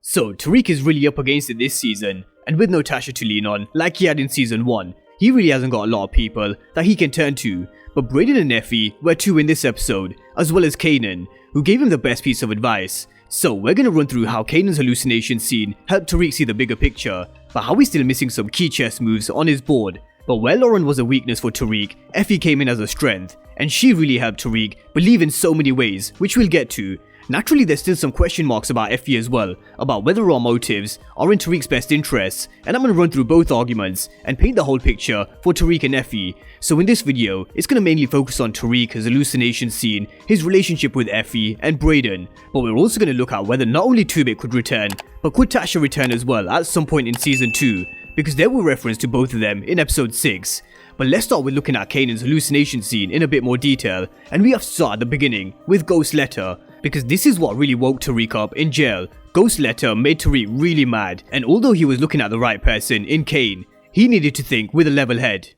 So Tariq is really up against it this season, and with no Tasha to lean on like he had in season 1, he really hasn't got a lot of people that he can turn to. But Brayden and Effie were two in this episode, as well as Kanan, who gave him the best piece of advice. So we're gonna run through how Kanan's hallucination scene helped Tariq see the bigger picture, but how he's still missing some key chess moves on his board. But where Lauren was a weakness for Tariq, Effie came in as a strength, and she really helped Tariq believe in so many ways, which we'll get to. Naturally, there's still some question marks about Effie as well, about whether our motives are in Tariq's best interests, and I'm going to run through both arguments and paint the whole picture for Tariq and Effie. So in this video, it's going to mainly focus on Tariq, his hallucination scene, his relationship with Effie and Brayden, but we're also going to look at whether not only 2-Bit could return, but could Tasha return as well at some point in season 2, because there were reference to both of them in episode 6. But let's start with looking at Kanan's hallucination scene in a bit more detail, and we have to start at the beginning with Ghost's letter, because this is what really woke Tariq up in jail. Ghost's letter made Tariq really mad, and although he was looking at the right person in Kane, he needed to think with a level head.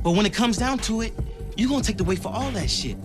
But when it comes down to it, you're gonna take the weight for all that shit.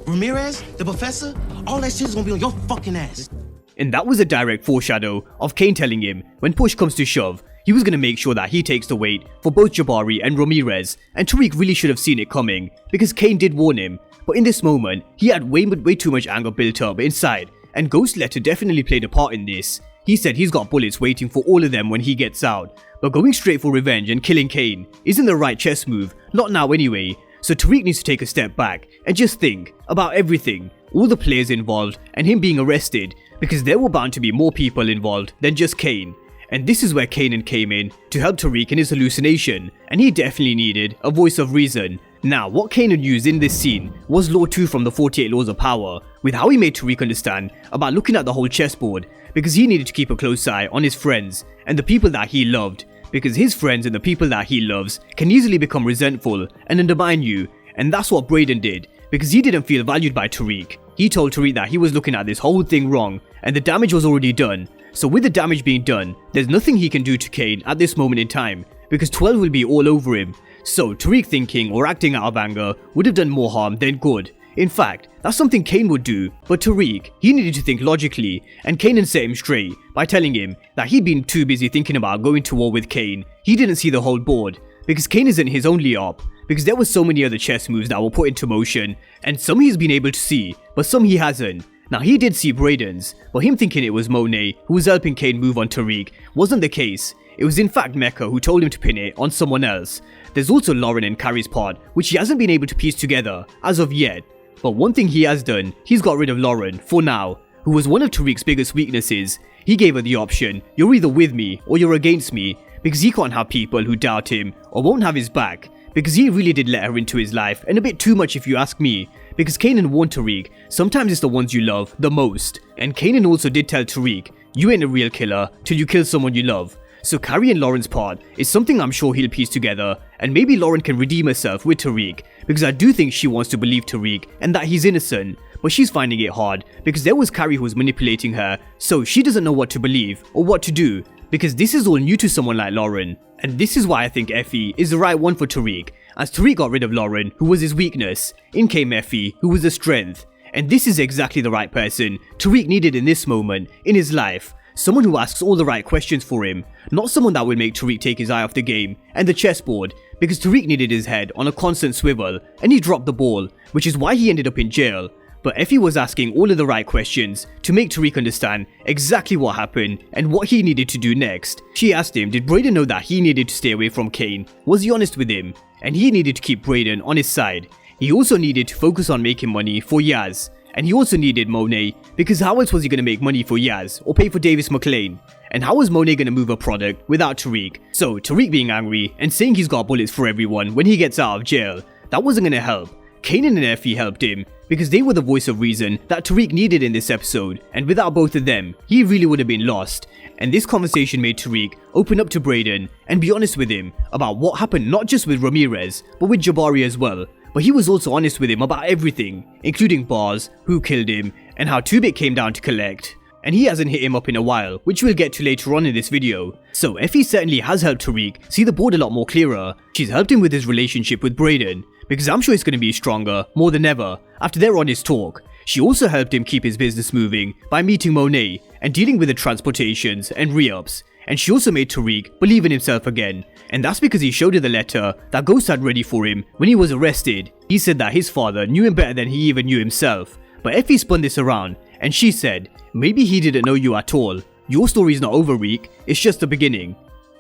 Ramirez, the professor, all that shit is gonna be on your fucking ass. And that was a direct foreshadow of Kane telling him, when push comes to shove, he was going to make sure that he takes the weight for both Jabari and Ramirez, and Tariq really should have seen it coming, because Kane did warn him. But in this moment, he had way too much anger built up inside, and Ghost's letter definitely played a part in this. He said he's got bullets waiting for all of them when he gets out, but going straight for revenge and killing Kane isn't the right chess move, not now anyway. So Tariq needs to take a step back and just think about everything, all the players involved and him being arrested, because there were bound to be more people involved than just Kane. And this is where Kanan came in to help Tariq in his hallucination, and he definitely needed a voice of reason. Now, what Kanan used in this scene was Law 2 from the 48 Laws of Power, with how he made Tariq understand about looking at the whole chessboard, because he needed to keep a close eye on his friends and the people that he loved, because his friends and the people that he loves can easily become resentful and undermine you, and that's what Brayden did, because he didn't feel valued by Tariq. He told Tariq that he was looking at this whole thing wrong, and the damage was already done. So with the damage being done, there's nothing he can do to Kane at this moment in time, because 12 will be all over him. So Tariq thinking or acting out of anger would have done more harm than good. In fact, that's something Kane would do, but Tariq, he needed to think logically, and Kanan set him straight by telling him that he'd been too busy thinking about going to war with Kane. He didn't see the whole board, because Kane isn't his only op, because there were so many other chess moves that were put into motion, and some he's been able to see, but some he hasn't. Now he did see Brayden's, but him thinking it was Monet who was helping Kane move on Tariq wasn't the case. It was in fact Mecca who told him to pin it on someone else. There's also Lauren and Carrie's part, which he hasn't been able to piece together as of yet. But one thing he has done, he's got rid of Lauren, for now, who was one of Tariq's biggest weaknesses. He gave her the option, you're either with me or you're against me, because he can't have people who doubt him or won't have his back, because he really did let her into his life, and a bit too much if you ask me. Because Kanan warned Tariq, sometimes it's the ones you love the most. And Kanan also did tell Tariq, you ain't a real killer till you kill someone you love. So Carrie and Lauren's part is something I'm sure he'll piece together, and maybe Lauren can redeem herself with Tariq, because I do think she wants to believe Tariq and that he's innocent, but she's finding it hard because there was Carrie who was manipulating her, so she doesn't know what to believe or what to do, because this is all new to someone like Lauren. And this is why I think Effie is the right one for Tariq, as Tariq got rid of Lauren, who was his weakness. In came Effie, who was a strength. And this is exactly the right person Tariq needed in this moment in his life. Someone who asks all the right questions for him, not someone that will make Tariq take his eye off the game and the chessboard, because Tariq needed his head on a constant swivel, and he dropped the ball, which is why he ended up in jail. But Effie was asking all of the right questions to make Tariq understand exactly what happened and what he needed to do next. She asked him, did Brayden know that he needed to stay away from Kane? Was he honest with him? And he needed to keep Brayden on his side. He also needed to focus on making money for Yaz. And he also needed Monet, because how else was he going to make money for Yaz or pay for Davis McLean? And how was Monet going to move a product without Tariq? So Tariq being angry and saying he's got bullets for everyone when he gets out of jail, that wasn't going to help. Kanan and Effie helped him, because they were the voice of reason that Tariq needed in this episode, and without both of them, he really would have been lost. And this conversation made Tariq open up to Brayden and be honest with him about what happened, not just with Ramirez, but with Jabari as well. But he was also honest with him about everything, including bars, who killed him, and how 2-Bit came down to collect. And he hasn't hit him up in a while, which we'll get to later on in this video. So Effie certainly has helped Tariq see the board a lot more clearer. She's helped him with his relationship with Brayden, because I'm sure it's going to be stronger, more than ever, after their honest talk. She also helped him keep his business moving by meeting Monet, and dealing with the transportations and re-ups. And she also made Tariq believe in himself again, and that's because he showed her the letter that Ghost had ready for him when he was arrested. He said that his father knew him better than he even knew himself, but Effie spun this around and she said, maybe he didn't know you at all. Your story's not over, Reek, it's just the beginning.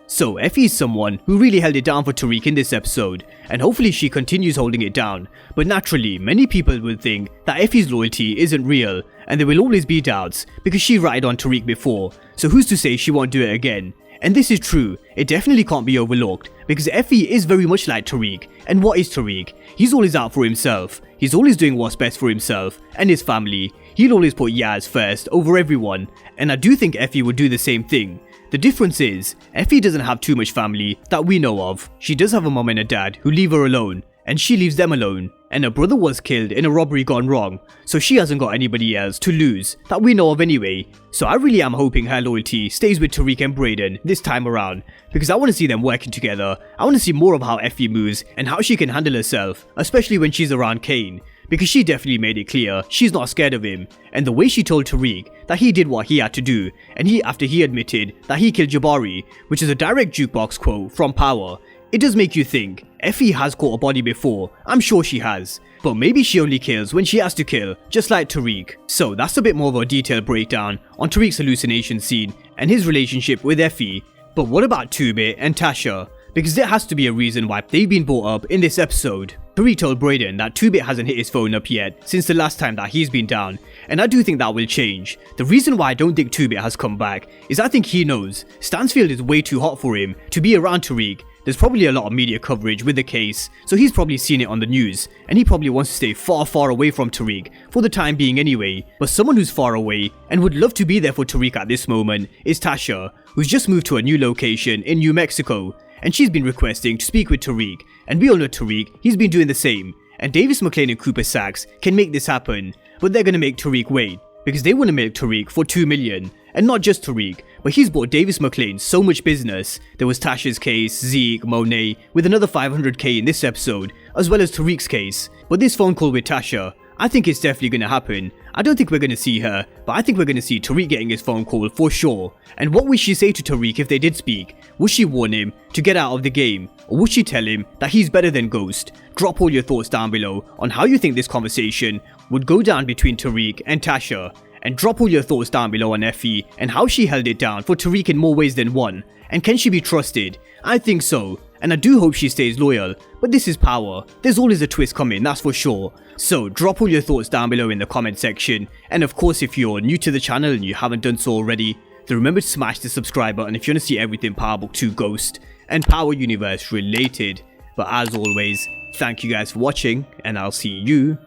So Effie is someone who really held it down for Tariq in this episode, and hopefully she continues holding it down. But naturally, many people will think that Effie's loyalty isn't real, and there will always be doubts because she ratted on Tariq before, so who's to say she won't do it again? And this is true, it definitely can't be overlooked, because Effie is very much like Tariq. And what is Tariq? He's always out for himself, he's always doing what's best for himself and his family. He'll always put Yaz first over everyone, and I do think Effie would do the same thing. The difference is, Effie doesn't have too much family that we know of. She does have a mom and a dad who leave her alone, and she leaves them alone. And her brother was killed in a robbery gone wrong, so she hasn't got anybody else to lose that we know of anyway. So I really am hoping her loyalty stays with Tariq and Brayden this time around, because I want to see them working together. I want to see more of how Effie moves and how she can handle herself, especially when she's around Kane. Because she definitely made it clear she's not scared of him, and the way she told Tariq that he did what he had to do, and after he admitted that he killed Jabari, which is a direct jukebox quote from Power, it does make you think Effie has caught a body before. I'm sure she has, but maybe she only kills when she has to kill, just like Tariq. So that's a bit more of a detailed breakdown on Tariq's hallucination scene and his relationship with Effie. But what about 2-Bit and Tasha? Because there has to be a reason why they've been brought up in this episode. Tariq told Brayden that 2-Bit hasn't hit his phone up yet since the last time that he's been down, and I do think that will change. The reason why I don't think 2-Bit has come back is I think he knows Stansfield is way too hot for him to be around Tariq. There's probably a lot of media coverage with the case, so he's probably seen it on the news, and he probably wants to stay far away from Tariq for the time being anyway. But someone who's far away and would love to be there for Tariq at this moment is Tasha, who's just moved to a new location in New Mexico, and she's been requesting to speak with Tariq, and we all know Tariq, he's been doing the same. And Davis McLean and Cooper Sachs can make this happen, but they're gonna make Tariq wait, because they want to milk Tariq for $2 million. And not just Tariq, but he's bought Davis McLean so much business. There was Tasha's case, Zeke, Monet, with another $500k in this episode, as well as Tariq's case. But this phone call with Tasha, I think it's definitely going to happen. I don't think we're going to see her, but I think we're going to see Tariq getting his phone call for sure. And what would she say to Tariq if they did speak? Would she warn him to get out of the game? Or would she tell him that he's better than Ghost? Drop all your thoughts down below on how you think this conversation would go down between Tariq and Tasha. And drop all your thoughts down below on Effie and how she held it down for Tariq in more ways than one. And can she be trusted? I think so. And I do hope she stays loyal. But this is Power. There's always a twist coming, that's for sure. So drop all your thoughts down below in the comment section. And of course, if you're new to the channel and you haven't done so already, then remember to smash the subscribe button if you want to see everything Power Book 2 Ghost and Power Universe related. But as always, thank you guys for watching, and I'll see you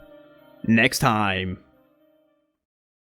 next time.